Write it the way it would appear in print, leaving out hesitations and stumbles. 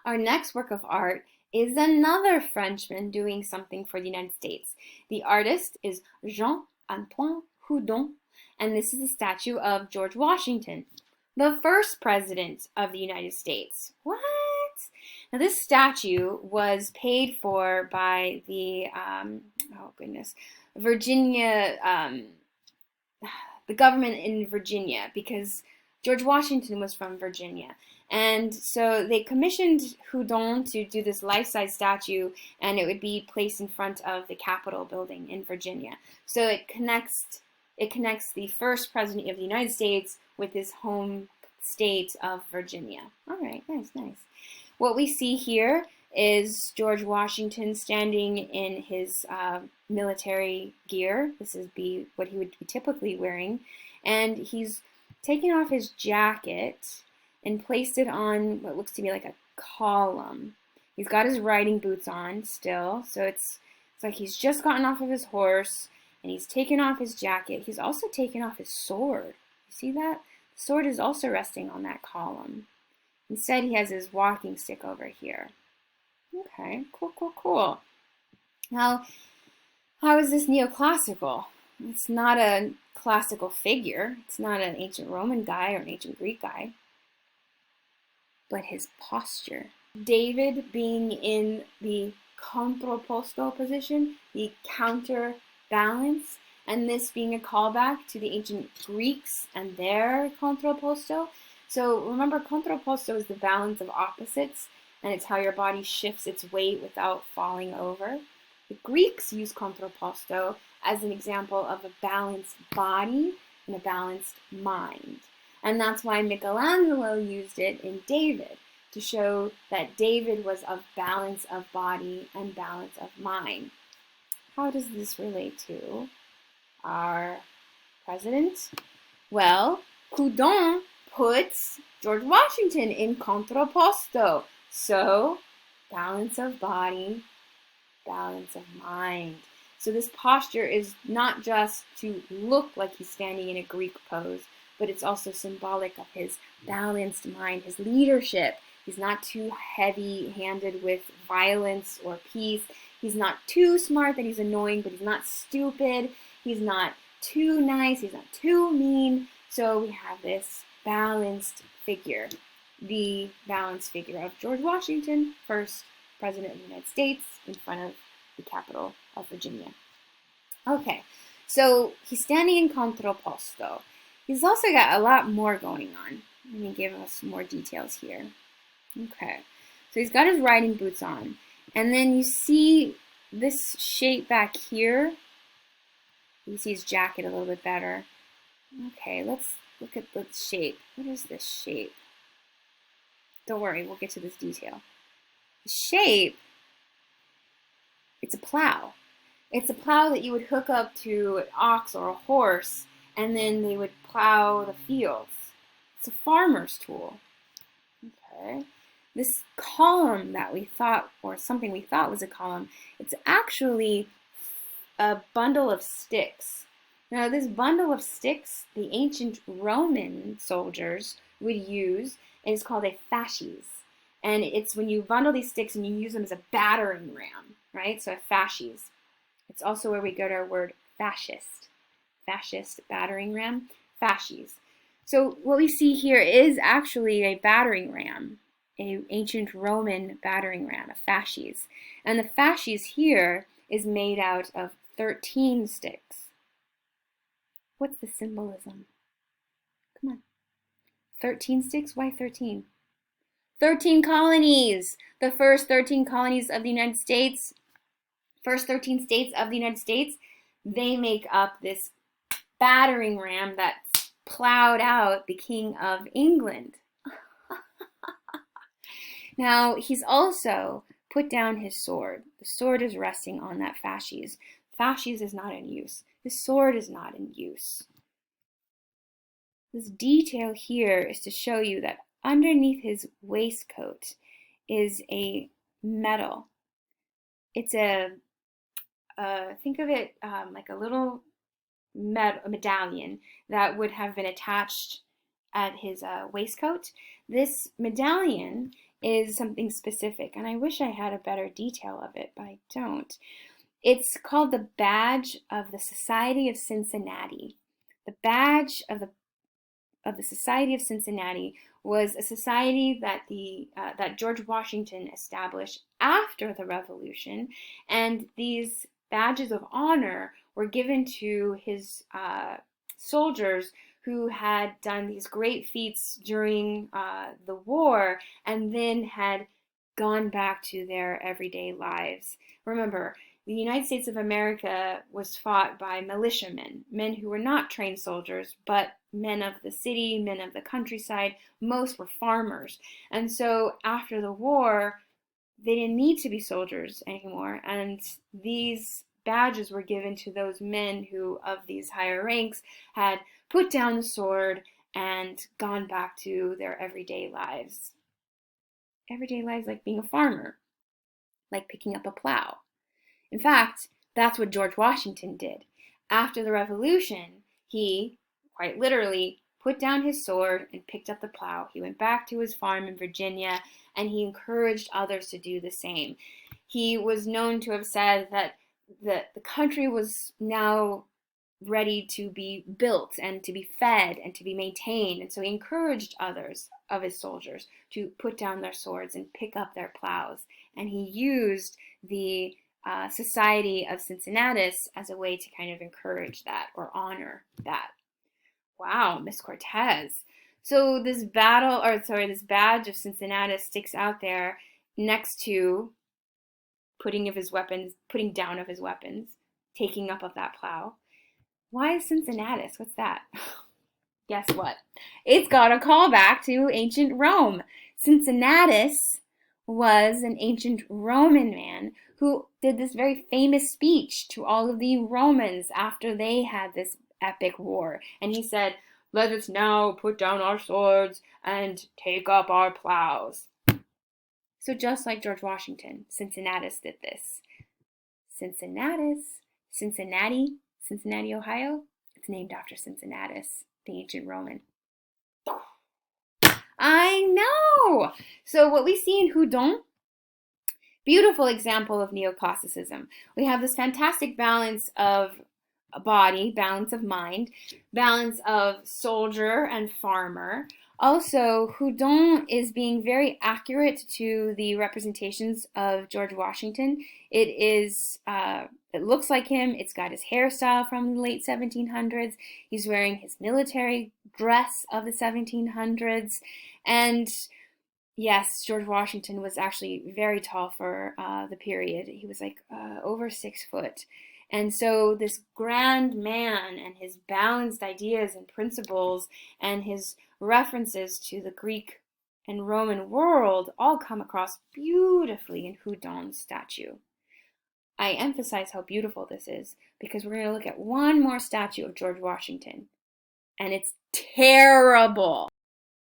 Our next work of art is another Frenchman doing something for the United States. The artist is Jean-Antoine Houdon, and this is a statue of George Washington, the first president of the United States. What? Now, this statue was paid for by the, Virginia, the government in Virginia, because George Washington was from Virginia. And so they commissioned Houdon to do this life-size statue, and it would be placed in front of the Capitol building in Virginia. So it connects the first president of the United States with his home state of Virginia. All right, nice. What we see here is George Washington standing in his military gear. This is what he would be typically wearing. And he's taken off his jacket and placed it on what looks to be like a column. He's got his riding boots on still, so it's like he's just gotten off of his horse, and he's taken off his jacket. He's also taken off his sword. You see that? The sword is also resting on that column. Instead, he has his walking stick over here. Okay, cool. Now, how is this neoclassical? It's not a classical figure. It's not an ancient Roman guy or an ancient Greek guy. But his posture. David being in the contrapposto position, the counterbalance, and this being a callback to the ancient Greeks and their contrapposto. So remember, contrapposto is the balance of opposites, and it's how your body shifts its weight without falling over. The Greeks use contrapposto as an example of a balanced body and a balanced mind. And that's why Michelangelo used it in David, to show that David was of balance of body and balance of mind. How does this relate to our president? Well, Houdon puts George Washington in contrapposto. So, balance of body, balance of mind. So this posture is not just to look like he's standing in a Greek pose, but it's also symbolic of his balanced mind, his leadership. He's not too heavy-handed with violence or peace. He's not too smart that he's annoying, but he's not stupid. He's not too nice. He's not too mean. So we have this balanced figure, the balanced figure of George Washington, first president of the United States, in front of the Capitol of Virginia. Okay, so he's standing in contrapposto. He's also got a lot more going on. Let me give us more details here. Okay, so he's got his riding boots on. And then you see this shape back here. You see his jacket a little bit better. Okay, let's look at the shape. What is this shape? Don't worry, we'll get to this detail. The shape, it's a plow. It's a plow that you would hook up to an ox or a horse, and then they would plow the fields. It's a farmer's tool. Okay. This column that we thought, or something we thought was a column, it's actually a bundle of sticks. Now, this bundle of sticks, the ancient Roman soldiers would use, and it's called a fasces. And it's when you bundle these sticks and you use them as a battering ram, right? So a fasces. It's also where we get our word fascist. Fascist, battering ram, fasces. So what we see here is actually a battering ram, an ancient Roman battering ram, a fasces. And the fasces here is made out of 13 sticks. What's the symbolism? Come on. 13 sticks? Why 13? 13 colonies! The first 13 colonies of the United States, first 13 states of the United States, they make up this battering ram that plowed out the King of England. Now, he's also put down his sword. The sword is resting on that fasces. Fasces is not in use. The sword is not in use. This detail here is to show you that underneath his waistcoat is a medal. It's think of it like a little medallion that would have been attached at his waistcoat. This medallion is something specific, and I wish I had a better detail of it, but I don't. It's called the Badge of the Society of Cincinnati. The Badge of the Society of Cincinnati was a society that that George Washington established after the Revolution, and these badges of honor were given to his soldiers who had done these great feats during the war and then had gone back to their everyday lives. Remember, the United States of America was fought by militiamen, men who were not trained soldiers, but men of the city, men of the countryside. Most were farmers. And so after the war, they didn't need to be soldiers anymore. And these badges were given to those men who, of these higher ranks, had put down the sword and gone back to their everyday lives. Everyday lives like being a farmer, like picking up a plow. In fact, that's what George Washington did. After the Revolution, he, quite literally, put down his sword and picked up the plow. He went back to his farm in Virginia, and he encouraged others to do the same. He was known to have said that the country was now ready to be built and to be fed and to be maintained. And so he encouraged others of his soldiers to put down their swords and pick up their plows. And he used the Society of Cincinnatus as a way to kind of encourage that or honor that. Wow, Miss Cortez. So this badge of Cincinnatus sticks out there next to putting down of his weapons, taking up of that plow. Why is Cincinnatus? What's that? Guess what? It's got a callback to ancient Rome. Cincinnatus was an ancient Roman man who did this very famous speech to all of the Romans after they had this epic war. And he said, "Let us now put down our swords and take up our plows." So just like George Washington, Cincinnatus did this. Cincinnati, Ohio. It's named after Cincinnatus, the ancient Roman. I know! So what we see in Houdon, beautiful example of Neoclassicism. We have this fantastic balance of body, balance of mind, balance of soldier and farmer. Also, Houdon is being very accurate to the representations of George Washington. It looks like him. It's got his hairstyle from the late 1700s. He's wearing his military dress of the 1700s. And yes, George Washington was actually very tall for the period. He was like over 6 foot. And so this grand man and his balanced ideas and principles and his references to the Greek and Roman world all come across beautifully in Houdon's statue. I emphasize how beautiful this is because we're going to look at one more statue of George Washington, and it's terrible.